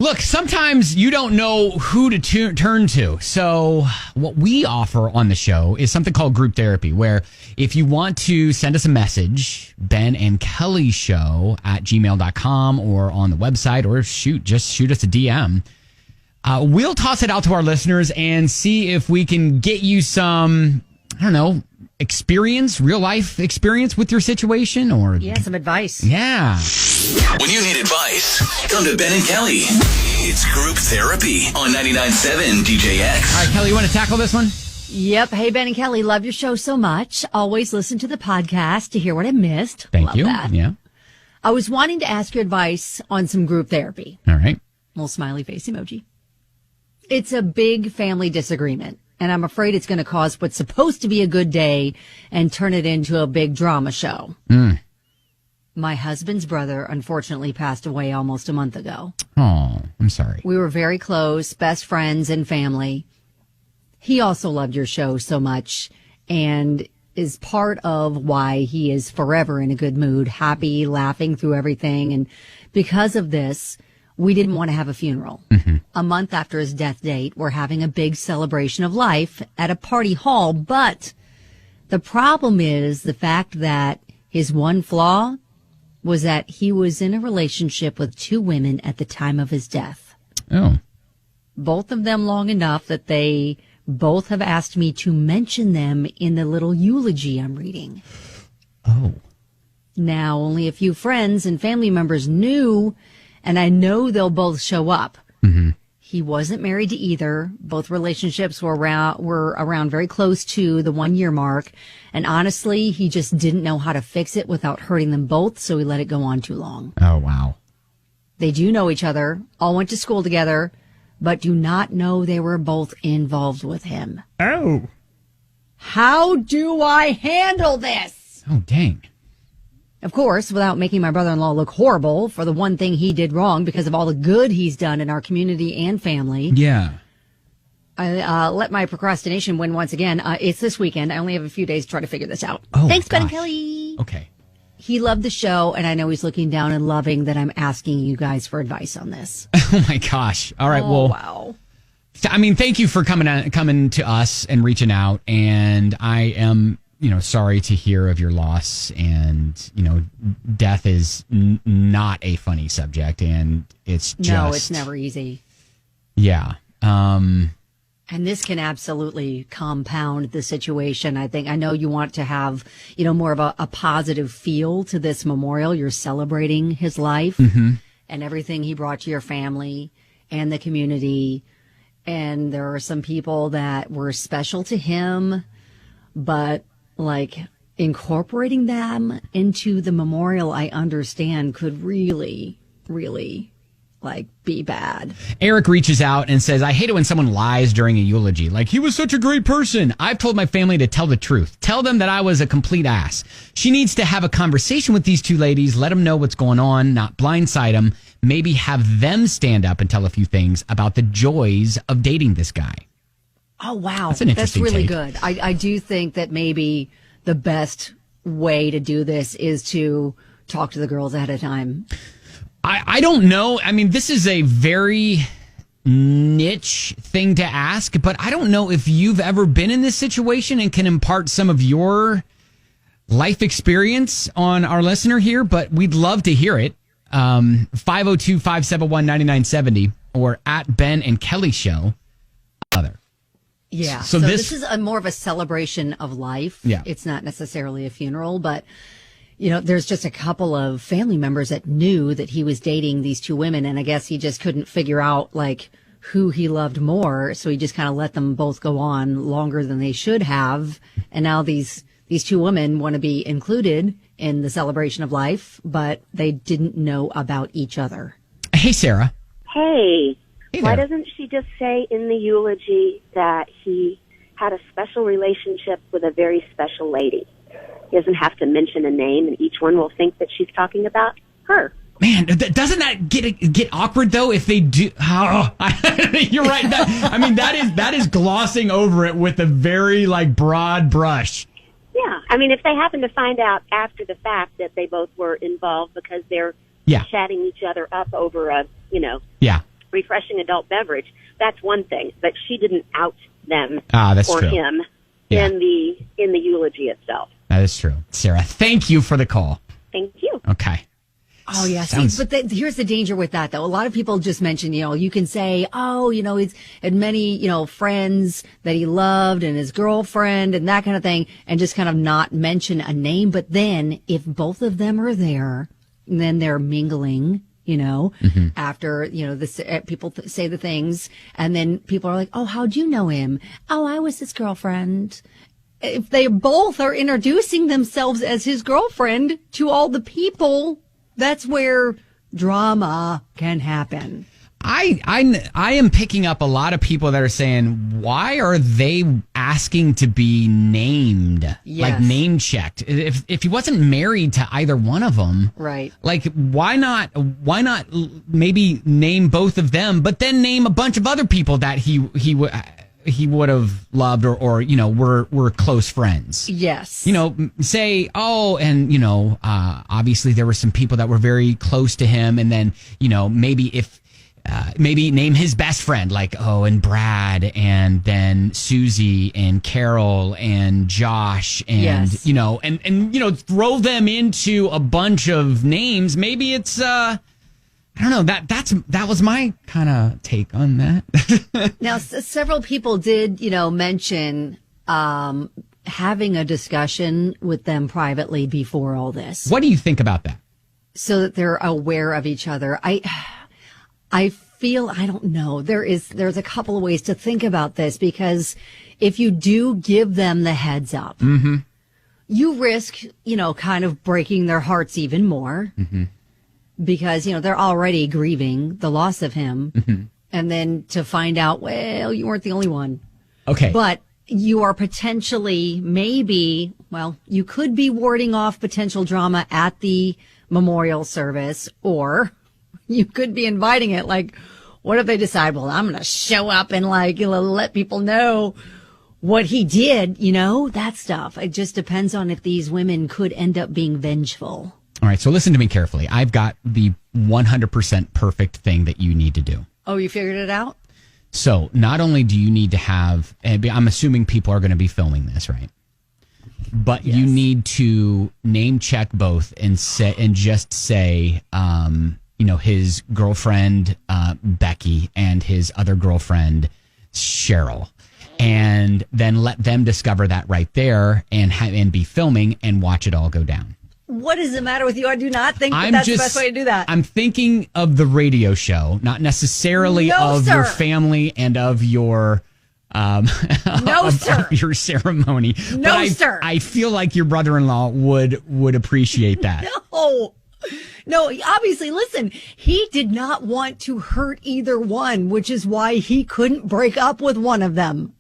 Look, sometimes you don't know who to turn to. So what we offer on the show is something called group therapy, where if you want to send us a message, Ben and Kelly Show at gmail.com or on the website, or just shoot us a DM. We'll toss it out to our listeners and see if we can get you some, I don't know, real life experience with your situation, or some advice. Yeah. When you need advice, come to Ben and Kelly. It's group therapy on 99.7 DJX. All right, Kelly, you want to tackle this one? Yep. Hey, Ben and Kelly, love your show so much. Always listen to the podcast to hear what I missed. Thank love you. That. Yeah. I was wanting to ask your advice on some group therapy. All right. Little smiley face emoji. It's a big family disagreement, and I'm afraid it's going to cause what's supposed to be a good day and turn it into a big drama show. My husband's brother unfortunately passed away almost a month ago. Oh, I'm sorry. We were very close, best friends and family. He also loved your show so much and is part of why he is forever in a good mood, happy, laughing through everything. And because of this, we didn't want to have a funeral. A month after his death date, we're having a big celebration of life at a party hall. But the problem is the fact that his one flaw was that he was in a relationship with two women at the time of his death. Oh. Both of them long enough that they both have asked me to mention them in the little eulogy I'm reading. Oh. Now, only a few friends and family members knew, and I know they'll both show up. He wasn't married to either. Both relationships were around very close to the 1 year mark. And honestly, he just didn't know how to fix it without hurting them both, so he let it go on too long. Oh, wow. They do know each other, all went to school together, but do not know they were both involved with him. Oh. How do I handle this? Oh, dang. Of course, without making my brother-in-law look horrible for the one thing he did wrong because of all the good he's done in our community and family. Yeah. I let my procrastination win once again. It's this weekend. I only have a few days to try to figure this out. Oh, thanks, Ben and gosh. Kelly. Okay. He loved the show, and I know he's looking down and loving that I'm asking you guys for advice on this. Oh, my gosh. All right, well. Wow. I mean, thank you for coming to us and reaching out, and I am, sorry to hear of your loss, and, death is not a funny subject, and it's just... No, it's never easy. Yeah. And this can absolutely compound the situation. I know you want to have, more of a positive feel to this memorial. You're celebrating his life and everything he brought to your family and the community. And there are some people that were special to him, but incorporating them into the memorial, I understand could really, really be bad. Eric reaches out and says, I hate it when someone lies during a eulogy. He was such a great person. I've told my family to tell the truth. Tell them that I was a complete ass. She needs to have a conversation with these two ladies, let them know what's going on, not blindside them, maybe have them stand up and tell a few things about the joys of dating this guy. Oh, wow. That's an interesting really take. Good. I do think that maybe the best way to do this is to talk to the girls ahead of time. I don't know. I mean, this is a very niche thing to ask, but I don't know if you've ever been in this situation and can impart some of your life experience on our listener here, but we'd love to hear it. 502-571-9970 or at Ben and Kelly Show. Yeah. So this is more of a celebration of life. Yeah. It's not necessarily a funeral, but there's just a couple of family members that knew that he was dating these two women, and I guess he just couldn't figure out who he loved more, so he just kind of let them both go on longer than they should have. And now these two women want to be included in the celebration of life, but they didn't know about each other. Hey, Sarah. Hey. Hey Why there. doesn't she just say in the eulogy that he had a special relationship with a very special lady? He doesn't have to mention a name, and each one will think that she's talking about her. Man, doesn't that get awkward though if they do? Oh, you're right. That is glossing over it with a very broad brush. Yeah, if they happen to find out after the fact that they both were involved because they're chatting each other up over a refreshing adult beverage, that's one thing. But she didn't out them that's or true. him Yeah. in the eulogy itself. That is true. Sarah, thank you for the call. Thank you. Okay. Oh, yeah. Sounds- Here's the danger with that, though. A lot of people just mention, you can say, he's had many, friends that he loved and his girlfriend and that kind of thing, and just kind of not mention a name. But then if both of them are there, and then they're mingling, after, people say the things, and then people are like, oh, how'd you know him? Oh, I was his girlfriend. If they both are introducing themselves as his girlfriend to all the people, that's where drama can happen. I am picking up a lot of people that are saying, why are they asking to be named? Yes. Like name checked. If he wasn't married to either one of them, Right. Like why not maybe name both of them, but then name a bunch of other people that he would have loved or were close friends. Yes. Say, obviously there were some people that were very close to him. And then, maybe name his best friend, like, and Brad, and then Susie and Carol and Josh and, Yes. and throw them into a bunch of names. Maybe it's, I don't know. That was my kind of take on that. Now, several people did, mention having a discussion with them privately before all this, What do you think about that? so that they're aware of each other. I feel, I don't know. There's a couple of ways to think about this, because if you do give them the heads up, you risk, kind of breaking their hearts even more. Because, they're already grieving the loss of him. And then to find out, well, you weren't the only one. Okay. But you are potentially, you could be warding off potential drama at the memorial service, or you could be inviting it. Like, what if they decide, well, I'm going to show up and let people know what he did, that stuff. It just depends on if these women could end up being vengeful. All right, so listen to me carefully. I've got the 100% perfect thing that you need to do. Oh, you figured it out? So not only do you need to have, I'm assuming people are going to be filming this, right? But you need to name check both and just say, his girlfriend, Becky, and his other girlfriend, Cheryl. And then let them discover that right there and be filming and watch it all go down. What does the matter with you? I do not think that's the best way to do that. I'm thinking of the radio show, not necessarily your family and of your of your ceremony. No, sir. I feel like your brother-in-law would appreciate that. No, obviously, listen, he did not want to hurt either one, which is why he couldn't break up with one of them.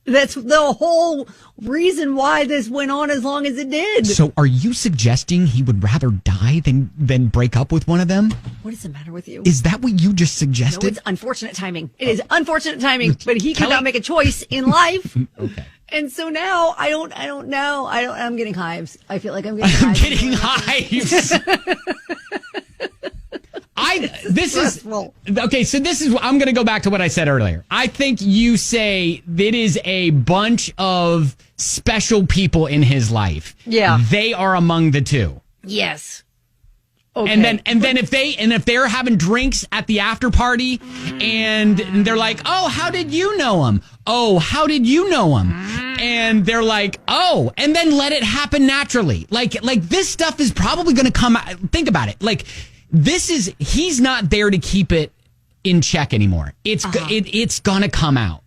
That's the whole reason why this went on as long as it did. So are you suggesting he would rather die than break up with one of them? What is the matter with you? Is that what you just suggested? No, it's unfortunate timing. It is unfortunate timing, but he could not make a choice in life. Okay. And so now I don't know. I'm getting hives. I feel like I'm getting hives. I'm going to go back to what I said earlier. I think you say it is a bunch of special people in his life. Yeah. They are among the two. Yes. Okay. And then if they're having drinks at the after party and they're like, "Oh, how did you know him? Oh, how did you know him?" And they're like, "Oh," and then let it happen naturally. Like this stuff is probably going to come out. Think about it. Like he's not there to keep it in check anymore. It's going to come out.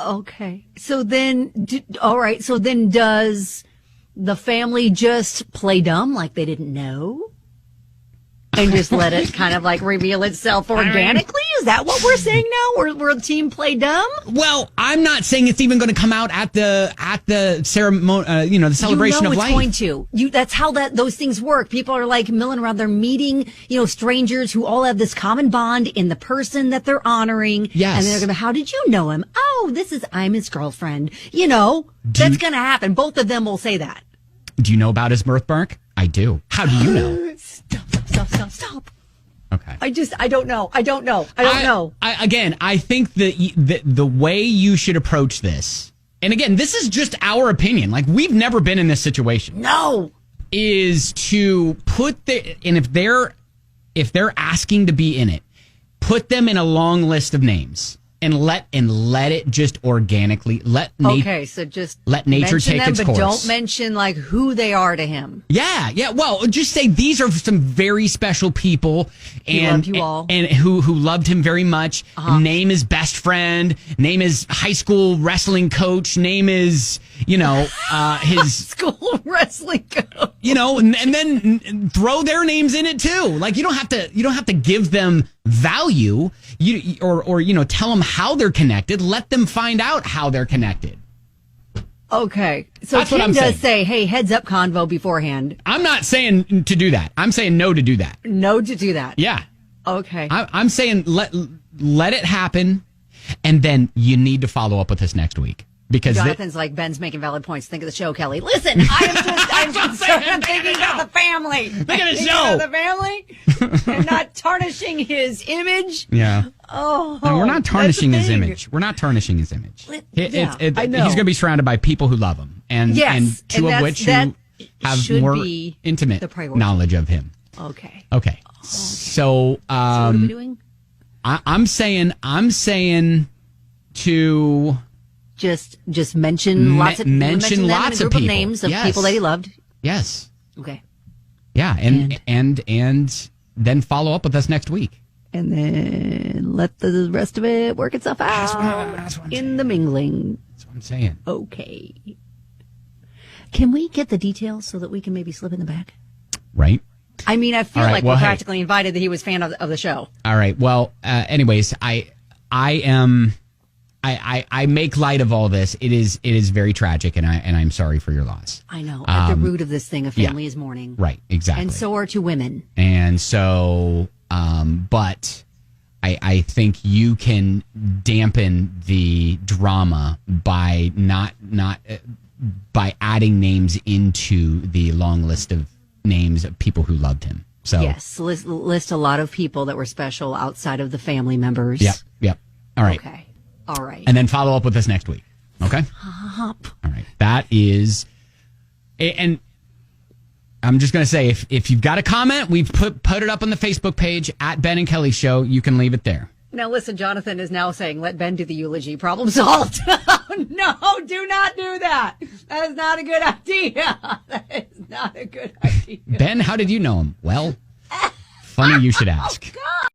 Okay. So then all right. So then does the family just play dumb like they didn't know? And just let it kind of reveal itself organically? Is that what we're saying now? We're a team play dumb? Well, I'm not saying it's even going to come out at the ceremony, the celebration of life. It's going to. That's how those things work. People are milling around. They're meeting, strangers who all have this common bond in the person that they're honoring. Yes. And they're going to, how did you know him? Oh, I'm his girlfriend. That's going to happen. Both of them will say that. Do you know about his birthmark? I do. How do you know? Stop. Okay. I don't know. I don't know. I think the way you should approach this, and again, this is just our opinion. Like, we've never been in this situation. No. Is to and if they're asking to be in it, put them in a long list of names. And let it just organically let nature take its course. But don't mention like who they are to him. Yeah. Well, just say these are some very special people, and loved you all, and who loved him very much. Name is best friend. Name is high school wrestling coach. Name is his school wrestling coach. And then throw their names in it too. Like you don't have to give them value. Or tell them how they're connected. Let them find out how they're connected. Okay. So That's what Kim I'm does saying. say, hey, heads up convo beforehand. I'm not saying to do that. I'm saying no to do that. No to do that. Yeah. Okay. I'm saying let it happen, and then you need to follow up with us next week. Because Jonathan's like, Ben's making valid points. Think of the show, Kelly. Listen, I'm thinking about the family. Think of the show. Of the family and not tarnishing his image. Yeah. Oh, no, we're not tarnishing his image. We're not tarnishing his image. I know. He's going to be surrounded by people who love him, and two of which who have more intimate knowledge of him. Okay. So, what are we doing? I'm saying to. Just mention lots of people. Names of people that he loved. Yes. Okay. Yeah, and then follow up with us next week. And then let the rest of it work itself out that's what I'm in saying. the mingling. That's what I'm saying. Okay. Can we get the details so that we can maybe slip in the back? Right. I mean, I feel like we're practically invited that he was a fan of the show. All right. Well, anyways, I make light of all this. It is very tragic, and I'm sorry for your loss. I know. At the root of this thing, a family is mourning. Right, exactly. And so are two women. And so, but I think you can dampen the drama by by adding names into the long list of names of people who loved him. So yes, list a lot of people that were special outside of the family members. Yep. All right. Okay. All right. And then follow up with us next week. Okay? All right. That is... And I'm just going to say, if you've got a comment, we've put it up on the Facebook page, at Ben and Kelly Show. You can leave it there. Now, listen, Jonathan is now saying, let Ben do the eulogy. Problem solved. No, do not do that. That is not a good idea. That is not a good idea. Ben, how did you know him? Well, funny you should ask. Oh, God.